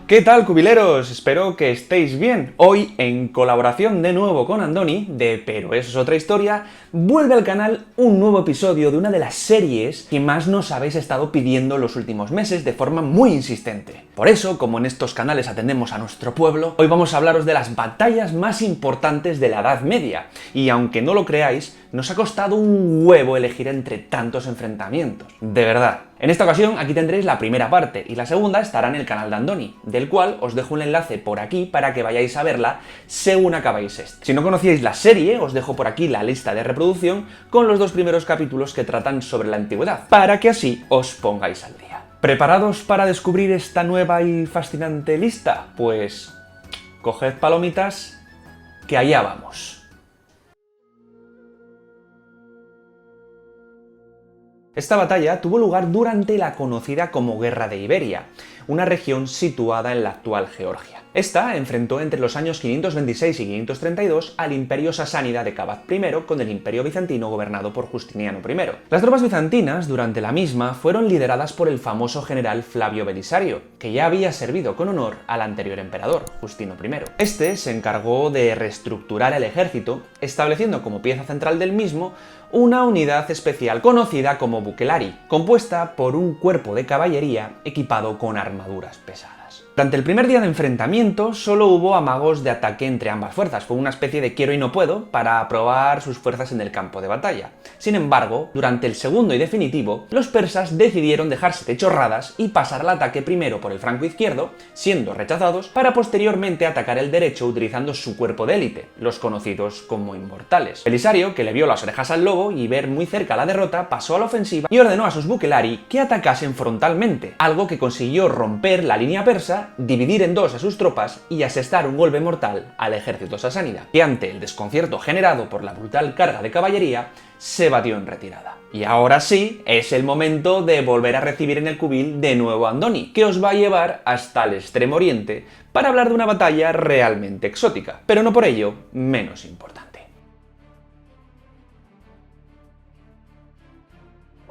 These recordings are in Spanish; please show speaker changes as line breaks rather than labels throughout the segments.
¿Qué tal, cubileros? Espero que estéis bien. Hoy, en colaboración de nuevo con Andoni, de Pero eso es otra historia, vuelve al canal un nuevo episodio de una de las series que más nos habéis estado pidiendo los últimos meses de forma muy insistente. Por eso, como en estos canales atendemos a nuestro pueblo, hoy vamos a hablaros de las batallas más importantes de la Edad Media. Y aunque no lo creáis, nos ha costado un huevo elegir entre tantos enfrentamientos. De verdad. En esta ocasión aquí tendréis la primera parte y la segunda estará en el canal de Andoni, del cual os dejo un enlace por aquí para que vayáis a verla según acabáis este. Si no conocíais la serie, os dejo por aquí la lista de reproducción con los dos primeros capítulos que tratan sobre la antigüedad, para que así os pongáis al día. ¿Preparados para descubrir esta nueva y fascinante lista? Pues coged palomitas, que allá vamos. Esta batalla tuvo lugar durante la conocida como Guerra de Iberia, una región situada en la actual Georgia. Esta enfrentó entre los años 526 y 532 al Imperio Sasánida de Kabad I con el Imperio Bizantino gobernado por Justiniano I. Las tropas bizantinas durante la misma fueron lideradas por el famoso general Flavio Belisario, que ya había servido con honor al anterior emperador, Justino I. Este se encargó de reestructurar el ejército, estableciendo como pieza central del mismo una unidad especial conocida como Bucellari, compuesta por un cuerpo de caballería equipado con armaduras pesadas. Durante el primer día de enfrentamiento solo hubo amagos de ataque entre ambas fuerzas, fue una especie de quiero y no puedo para probar sus fuerzas en el campo de batalla. Sin embargo, durante el segundo y definitivo, los persas decidieron dejarse de chorradas y pasar al ataque primero por el flanco izquierdo, siendo rechazados, para posteriormente atacar el derecho utilizando su cuerpo de élite, los conocidos como inmortales. Belisario, que le vio las orejas al lobo y ver muy cerca la derrota, pasó a la ofensiva y ordenó a sus Bucellari que atacasen frontalmente, algo que consiguió romper la línea persa, dividir en dos a sus tropas y asestar un golpe mortal al ejército sasánida, que ante el desconcierto generado por la brutal carga de caballería, se batió en retirada. Y ahora sí, es el momento de volver a recibir en el cubil de nuevo a Andoni, que os va a llevar hasta el Extremo Oriente para hablar de una batalla realmente exótica, pero no por ello menos importante.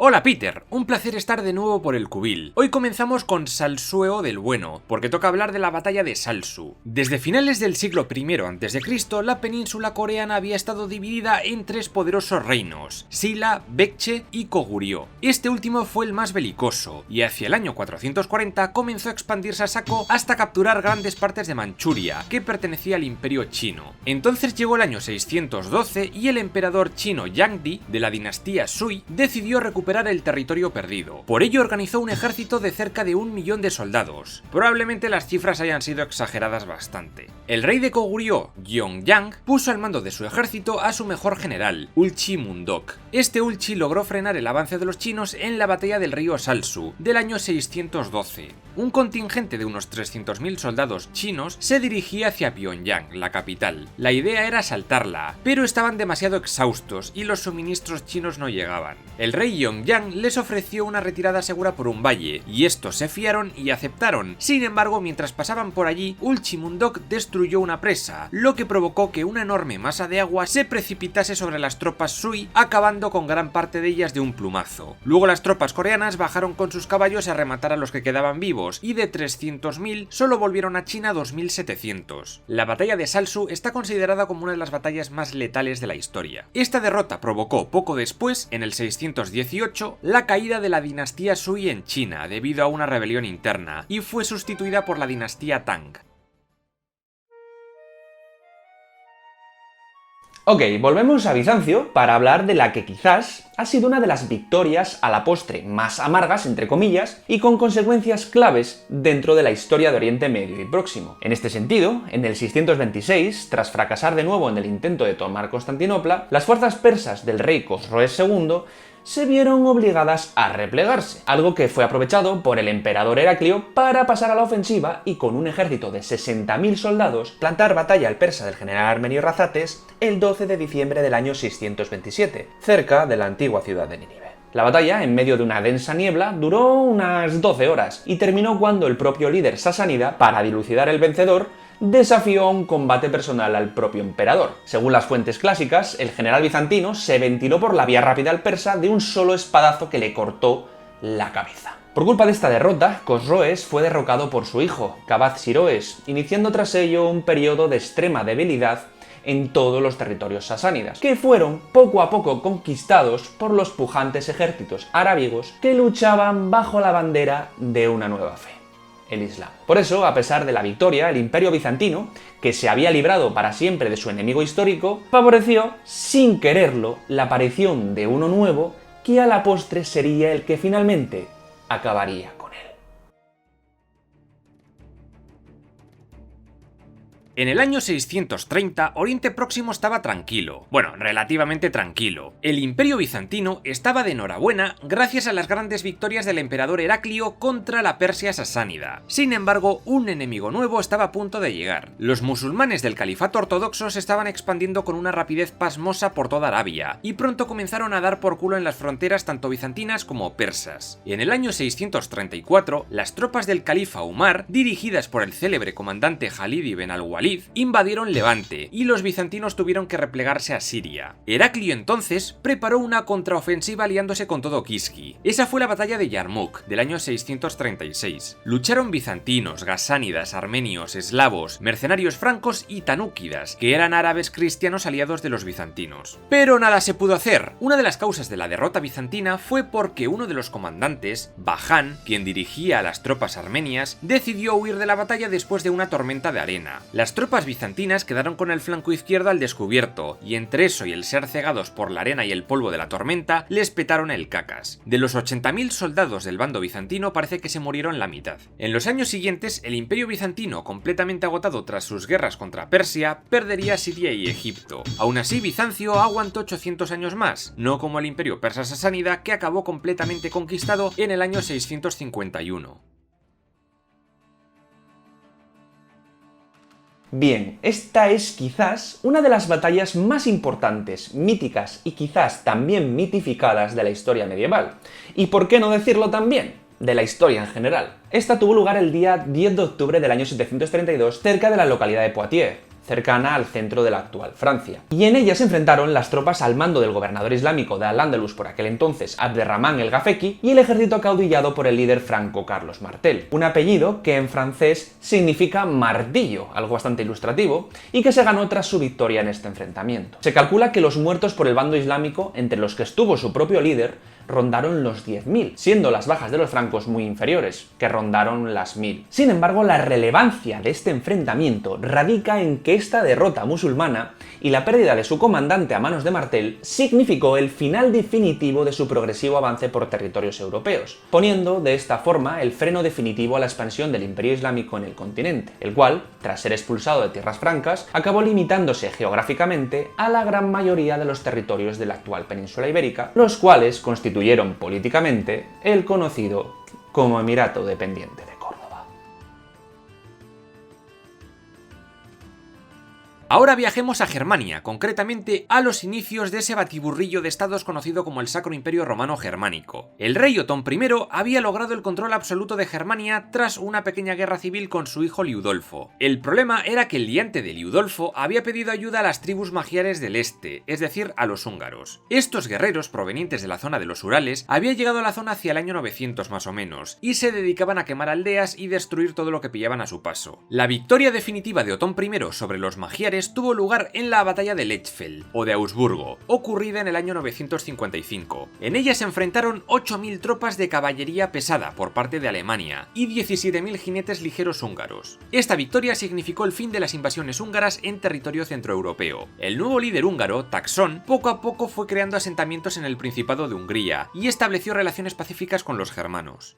Hola Peter, un placer estar de nuevo por el cubil. Hoy comenzamos con Salsueo del Bueno, porque toca hablar de la batalla de Salsu. Desde finales del siglo I a.C., la península coreana había estado dividida en tres poderosos reinos, Silla, Baekje y Goguryeo. Este último fue el más belicoso, y hacia el año 440 comenzó a expandirse a saco hasta capturar grandes partes de Manchuria, que pertenecía al imperio chino. Entonces llegó el año 612 y el emperador chino Yangdi, de la dinastía Sui, decidió recuperar el territorio perdido. Por ello organizó un ejército de cerca de 1 millón de soldados. Probablemente las cifras hayan sido exageradas bastante. El rey de Goguryeo, Gyeongyang, puso al mando de su ejército a su mejor general, Ulchi Mundok. Este Ulchi logró frenar el avance de los chinos en la batalla del río Salsu, del año 612. Un contingente de unos 300.000 soldados chinos se dirigía hacia Pyongyang, la capital. La idea era asaltarla, pero estaban demasiado exhaustos y los suministros chinos no llegaban. El rey Gyeongyang les ofreció una retirada segura por un valle, y estos se fiaron y aceptaron. Sin embargo, mientras pasaban por allí, Ulchi Mundok destruyó una presa, lo que provocó que una enorme masa de agua se precipitase sobre las tropas Sui, acabando con gran parte de ellas de un plumazo. Luego las tropas coreanas bajaron con sus caballos a rematar a los que quedaban vivos, y de 300.000 solo volvieron a China 2.700. La batalla de Salsu está considerada como una de las batallas más letales de la historia. Esta derrota provocó poco después, en el 618, la caída de la dinastía Sui en China debido a una rebelión interna, y fue sustituida por la dinastía Tang.
Ok, volvemos a Bizancio para hablar de la que quizás ha sido una de las victorias a la postre más amargas, entre comillas, y con consecuencias claves dentro de la historia de Oriente Medio y Próximo. En este sentido, en el 626, tras fracasar de nuevo en el intento de tomar Constantinopla, las fuerzas persas del rey Cosroes II se vieron obligadas a replegarse, algo que fue aprovechado por el emperador Heraclio para pasar a la ofensiva y con un ejército de 60.000 soldados plantar batalla al persa del general armenio Razates el 12 de diciembre del año 627, cerca de la antigua ciudad de Nínive. La batalla, en medio de una densa niebla, duró unas 12 horas y terminó cuando el propio líder sasánida, para dilucidar el vencedor, desafió a un combate personal al propio emperador. Según las fuentes clásicas, el general bizantino se ventiló por la vía rápida al persa de un solo espadazo que le cortó la cabeza. Por culpa de esta derrota, Cosroes fue derrocado por su hijo, Cabaz-Siroes, iniciando tras ello un periodo de extrema debilidad en todos los territorios sasánidas, que fueron poco a poco conquistados por los pujantes ejércitos arábigos que luchaban bajo la bandera de una nueva fe, el Islam. Por eso, a pesar de la victoria, el Imperio Bizantino, que se había librado para siempre de su enemigo histórico, favoreció, sin quererlo, la aparición de uno nuevo que a la postre sería el que finalmente acabaría con él.
En el año 630, Oriente Próximo estaba tranquilo. Bueno, relativamente tranquilo. El Imperio Bizantino estaba de enhorabuena gracias a las grandes victorias del emperador Heraclio contra la Persia sasánida. Sin embargo, un enemigo nuevo estaba a punto de llegar. Los musulmanes del califato ortodoxo se estaban expandiendo con una rapidez pasmosa por toda Arabia, y pronto comenzaron a dar por culo en las fronteras tanto bizantinas como persas. En el año 634, las tropas del califa Umar, dirigidas por el célebre comandante Jalid ibn al-Walid, invadieron Levante y los bizantinos tuvieron que replegarse a Siria. Heraclio entonces preparó una contraofensiva aliándose con todo Kiski. Esa fue la batalla de Yarmouk del año 636. Lucharon bizantinos, gasánidas, armenios, eslavos, mercenarios francos y tanúquidas, que eran árabes cristianos aliados de los bizantinos. Pero nada se pudo hacer. Una de las causas de la derrota bizantina fue porque uno de los comandantes, Baján, quien dirigía a las tropas armenias, decidió huir de la batalla después de una tormenta de arena. Las tropas bizantinas quedaron con el flanco izquierdo al descubierto, y entre eso y el ser cegados por la arena y el polvo de la tormenta, les petaron el cacas. De los 80.000 soldados del bando bizantino parece que se murieron la mitad. En los años siguientes, el Imperio Bizantino, completamente agotado tras sus guerras contra Persia, perdería Siria y Egipto. Aún así, Bizancio aguantó 800 años más, no como el Imperio Persa Sasánida, que acabó completamente conquistado en el año 651.
Bien, esta es quizás una de las batallas más importantes, míticas y quizás también mitificadas de la historia medieval. Y por qué no decirlo también, de la historia en general. Esta tuvo lugar el día 10 de octubre del año 732 cerca de la localidad de Poitiers, cercana al centro de la actual Francia. Y en ella se enfrentaron las tropas al mando del gobernador islámico de Al-Ándalus por aquel entonces, Abderramán el Gafeki, y el ejército acaudillado por el líder franco Carlos Martel, un apellido que en francés significa martillo, algo bastante ilustrativo, y que se ganó tras su victoria en este enfrentamiento. Se calcula que los muertos por el bando islámico, entre los que estuvo su propio líder, rondaron los 10.000, siendo las bajas de los francos muy inferiores, que rondaron las 1.000. Sin embargo, la relevancia de este enfrentamiento radica en que esta derrota musulmana y la pérdida de su comandante a manos de Martel significó el final definitivo de su progresivo avance por territorios europeos, poniendo de esta forma el freno definitivo a la expansión del Imperio Islámico en el continente, el cual, tras ser expulsado de tierras francas, acabó limitándose geográficamente a la gran mayoría de los territorios de la actual península ibérica, los cuales constituyeron políticamente el conocido como Emirato Dependiente de Córdoba.
Ahora viajemos a Germania, concretamente a los inicios de ese batiburrillo de estados conocido como el Sacro Imperio Romano Germánico. El rey Otón I había logrado el control absoluto de Germania tras una pequeña guerra civil con su hijo Liudolfo. El problema era que el liante de Liudolfo había pedido ayuda a las tribus magiares del este, es decir, a los húngaros. Estos guerreros, provenientes de la zona de los Urales, habían llegado a la zona hacia el año 900 más o menos, y se dedicaban a quemar aldeas y destruir todo lo que pillaban a su paso. La victoria definitiva de Otón I sobre los magiares tuvo lugar en la batalla de Lechfeld, o de Augsburgo, ocurrida en el año 955. En ella se enfrentaron 8.000 tropas de caballería pesada por parte de Alemania y 17.000 jinetes ligeros húngaros. Esta victoria significó el fin de las invasiones húngaras en territorio centroeuropeo. El nuevo líder húngaro, Taxón, poco a poco fue creando asentamientos en el Principado de Hungría y estableció relaciones pacíficas con los germanos.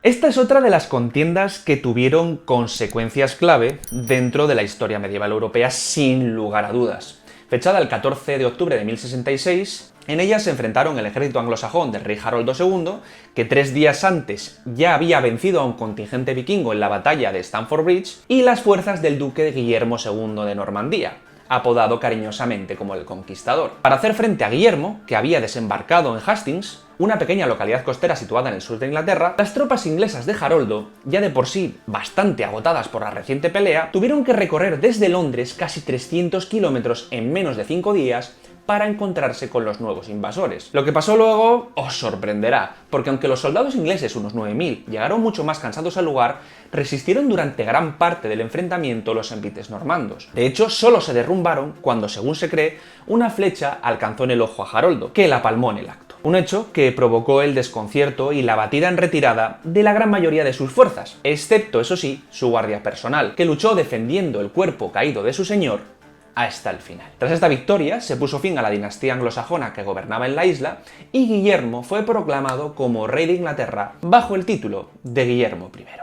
Esta es otra de las contiendas que tuvieron consecuencias clave dentro de la historia medieval europea sin lugar a dudas. Fechada el 14 de octubre de 1066, en ella se enfrentaron el ejército anglosajón del rey Haroldo II, que 3 días antes ya había vencido a un contingente vikingo en la batalla de Stamford Bridge, y las fuerzas del duque Guillermo II de Normandía, apodado cariñosamente como el Conquistador. Para hacer frente a Guillermo, que había desembarcado en Hastings, una pequeña localidad costera situada en el sur de Inglaterra, las tropas inglesas de Haroldo, ya de por sí bastante agotadas por la reciente pelea, tuvieron que recorrer desde Londres casi 300 kilómetros en menos de 5 días para encontrarse con los nuevos invasores. Lo que pasó luego os sorprenderá, porque aunque los soldados ingleses, unos 9000, llegaron mucho más cansados al lugar, resistieron durante gran parte del enfrentamiento los envites normandos. De hecho, solo se derrumbaron cuando, según se cree, una flecha alcanzó en el ojo a Haroldo, que la palmó en el acto. Un hecho que provocó el desconcierto y la batida en retirada de la gran mayoría de sus fuerzas, excepto, eso sí, su guardia personal, que luchó defendiendo el cuerpo caído de su señor hasta el final. Tras esta victoria, se puso fin a la dinastía anglosajona que gobernaba en la isla y Guillermo fue proclamado como rey de Inglaterra bajo el título de Guillermo I.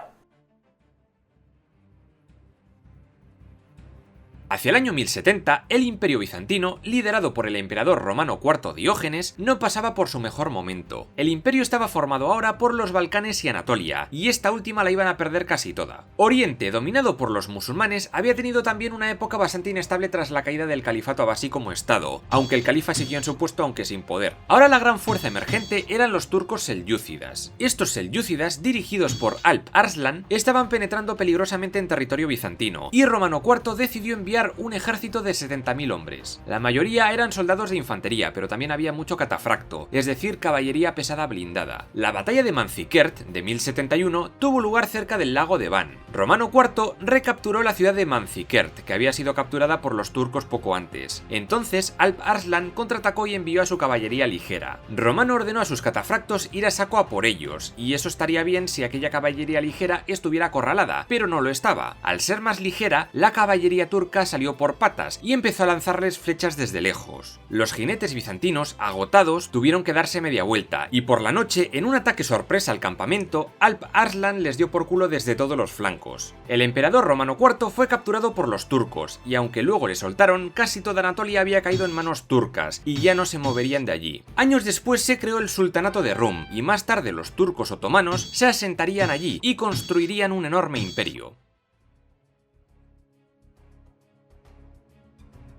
Hacia el año 1070, el Imperio Bizantino, liderado por el emperador romano IV Diógenes, no pasaba por su mejor momento. El imperio estaba formado ahora por los Balcanes y Anatolia, y esta última la iban a perder casi toda. Oriente, dominado por los musulmanes, había tenido también una época bastante inestable tras la caída del califato abasí como estado, aunque el califa siguió en su puesto aunque sin poder. Ahora la gran fuerza emergente eran los turcos selyúcidas. Estos selyúcidas, dirigidos por Alp Arslan, estaban penetrando peligrosamente en territorio bizantino, y Romano IV decidió enviar un ejército de 70.000 hombres. La mayoría eran soldados de infantería, pero también había mucho catafracto, es decir, caballería pesada blindada. La batalla de Manzikert, de 1071, tuvo lugar cerca del lago de Van. Romano IV recapturó la ciudad de Manzikert, que había sido capturada por los turcos poco antes. Entonces, Alp Arslan contraatacó y envió a su caballería ligera. Romano ordenó a sus catafractos ir a saco a por ellos, y eso estaría bien si aquella caballería ligera estuviera acorralada, pero no lo estaba. Al ser más ligera, la caballería turca salió por patas y empezó a lanzarles flechas desde lejos. Los jinetes bizantinos, agotados, tuvieron que darse media vuelta, y por la noche, en un ataque sorpresa al campamento, Alp Arslan les dio por culo desde todos los flancos. El emperador Romano IV fue capturado por los turcos, y aunque luego le soltaron, casi toda Anatolia había caído en manos turcas, y ya no se moverían de allí. Años después se creó el sultanato de Rum, y más tarde los turcos otomanos se asentarían allí, y construirían un enorme imperio.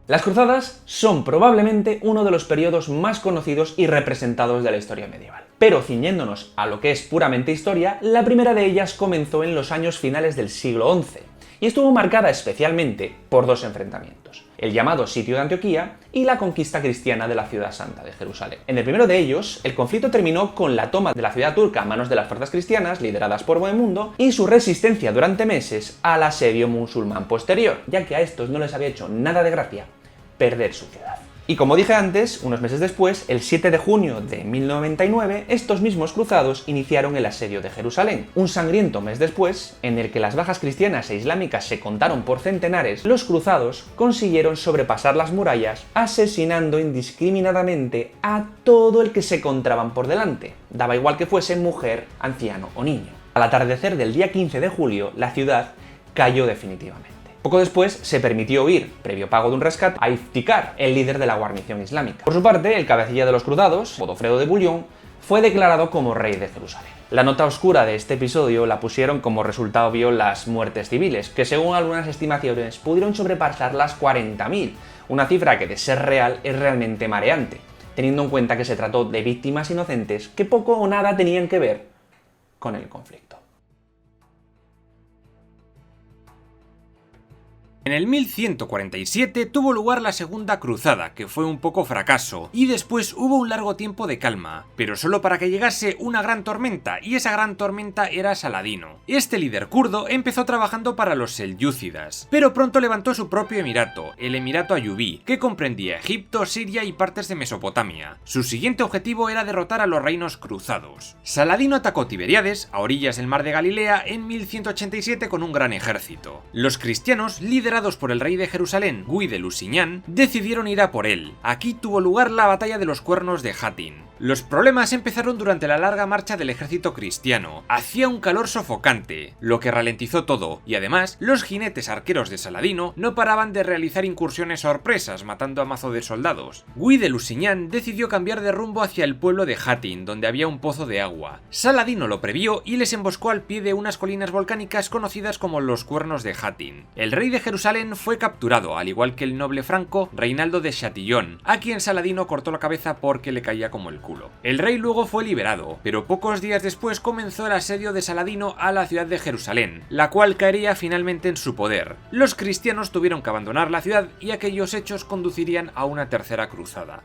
Las cruzadas son probablemente uno de los periodos más conocidos y representados de la historia medieval. Pero ciñéndonos a lo que es puramente historia, la primera de ellas comenzó en los años finales del siglo XI, y estuvo marcada especialmente por dos enfrentamientos: el llamado Sitio de Antioquía y la conquista cristiana de la ciudad santa de Jerusalén. En el primero de ellos, el conflicto terminó con la toma de la ciudad turca a manos de las fuerzas cristianas lideradas por Bohemundo y su resistencia durante meses al asedio musulmán posterior, ya que a estos no les había hecho nada de gracia perder su ciudad. Y como dije antes, unos meses después, el 7 de junio de 1099, estos mismos cruzados iniciaron el asedio de Jerusalén. Un sangriento mes después, en el que las bajas cristianas e islámicas se contaron por centenares, los cruzados consiguieron sobrepasar las murallas, asesinando indiscriminadamente a todo el que se encontraban por delante. Daba igual que fuese mujer, anciano o niño. Al atardecer del día 15 de julio, la ciudad cayó definitivamente. Poco después se permitió huir, previo pago de un rescate, a Iftikhar, el líder de la guarnición islámica. Por su parte, el cabecilla de los cruzados, Godofredo de Bouillon, fue declarado como rey de Jerusalén. La nota oscura de este episodio la pusieron como resultado obvio las muertes civiles, que según algunas estimaciones pudieron sobrepasar las 40.000, una cifra que de ser real es realmente mareante, teniendo en cuenta que se trató de víctimas inocentes que poco o nada tenían que ver con el conflicto.
En el 1147 tuvo lugar la Segunda Cruzada, que fue un poco fracaso, y después hubo un largo tiempo de calma, pero solo para que llegase una gran tormenta, y esa gran tormenta era Saladino. Este líder kurdo empezó trabajando para los selyúcidas, pero pronto levantó su propio emirato, el Emirato Ayubí, que comprendía Egipto, Siria y partes de Mesopotamia. Su siguiente objetivo era derrotar a los reinos cruzados. Saladino atacó Tiberíades, a orillas del mar de Galilea, en 1187 con un gran ejército. Los cristianos, liderados por el rey de Jerusalén, Guy de Lusignan, decidieron ir a por él. Aquí tuvo lugar la batalla de los Cuernos de Hattin. Los problemas empezaron durante la larga marcha del ejército cristiano. Hacía un calor sofocante, lo que ralentizó todo, y además, los jinetes arqueros de Saladino no paraban de realizar incursiones sorpresas, matando a mazo de soldados. Guy de Lusignan decidió cambiar de rumbo hacia el pueblo de Hattin, donde había un pozo de agua. Saladino lo previó y les emboscó al pie de unas colinas volcánicas conocidas como los Cuernos de Hattin. El rey de Jerusalén Jerusalén fue capturado, al igual que el noble franco Reinaldo de Chatillon, a quien Saladino cortó la cabeza porque le caía como el culo. El rey luego fue liberado, pero pocos días después comenzó el asedio de Saladino a la ciudad de Jerusalén, la cual caería finalmente en su poder. Los cristianos tuvieron que abandonar la ciudad y aquellos hechos conducirían a una tercera cruzada.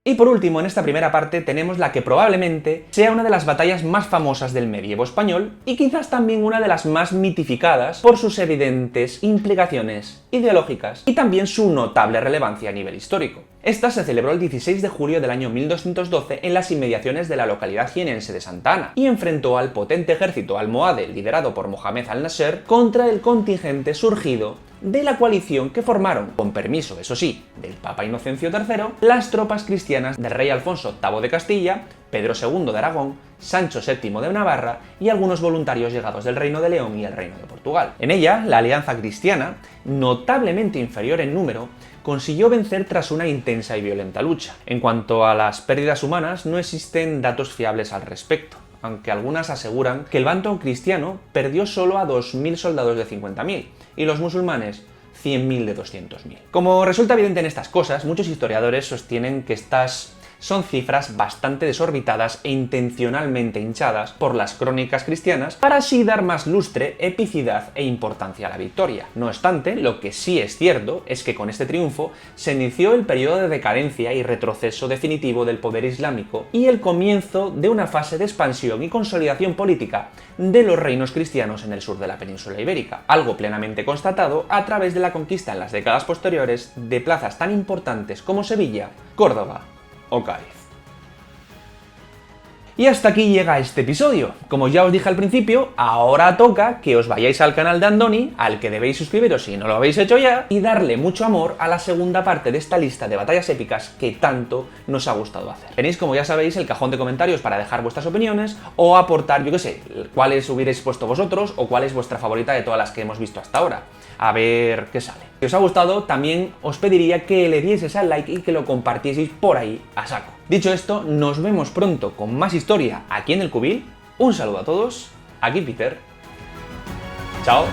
Y por último, en esta primera parte tenemos la que probablemente sea una de las batallas más famosas del medievo español y quizás también una de las más mitificadas por sus evidentes implicaciones ideológicas y también su notable relevancia a nivel histórico. Esta se celebró el 16 de julio del año 1212 en las inmediaciones de la localidad jienense de Santa Ana y enfrentó al potente ejército almohade liderado por Mohamed al-Nasser contra el contingente surgido de la coalición que formaron, con permiso, eso sí, del Papa Inocencio III, las tropas cristianas del rey Alfonso VIII de Castilla, Pedro II de Aragón, Sancho VII de Navarra y algunos voluntarios llegados del Reino de León y el Reino de Portugal. En ella, la alianza cristiana, notablemente inferior en número, consiguió vencer tras una intensa y violenta lucha. En cuanto a las pérdidas humanas, no existen datos fiables al respecto, aunque algunas aseguran que el bando cristiano perdió solo a 2.000 soldados de 50.000 y los musulmanes 100.000 de 200.000. Como resulta evidente en estas cosas, muchos historiadores sostienen que estas son cifras bastante desorbitadas e intencionalmente hinchadas por las crónicas cristianas para así dar más lustre, epicidad e importancia a la victoria. No obstante, lo que sí es cierto es que con este triunfo se inició el periodo de decadencia y retroceso definitivo del poder islámico y el comienzo de una fase de expansión y consolidación política de los reinos cristianos en el sur de la península ibérica, algo plenamente constatado a través de la conquista en las décadas posteriores de plazas tan importantes como Sevilla, Córdoba o Cádiz. Y hasta aquí llega este episodio. Como ya os dije al principio, ahora toca que os vayáis al canal de Andoni, al que debéis suscribiros si no lo habéis hecho ya, y darle mucho amor a la segunda parte de esta lista de batallas épicas que tanto nos ha gustado hacer. Tenéis, como ya sabéis, el cajón de comentarios para dejar vuestras opiniones o aportar, yo qué sé, cuáles hubierais puesto vosotros o cuál es vuestra favorita de todas las que hemos visto hasta ahora. A ver qué sale. Si os ha gustado, también os pediría que le dieseis al like y que lo compartieseis por ahí a saco. Dicho esto, nos vemos pronto con más historia aquí en el Cubil. Un saludo a todos, aquí Peter. Chao.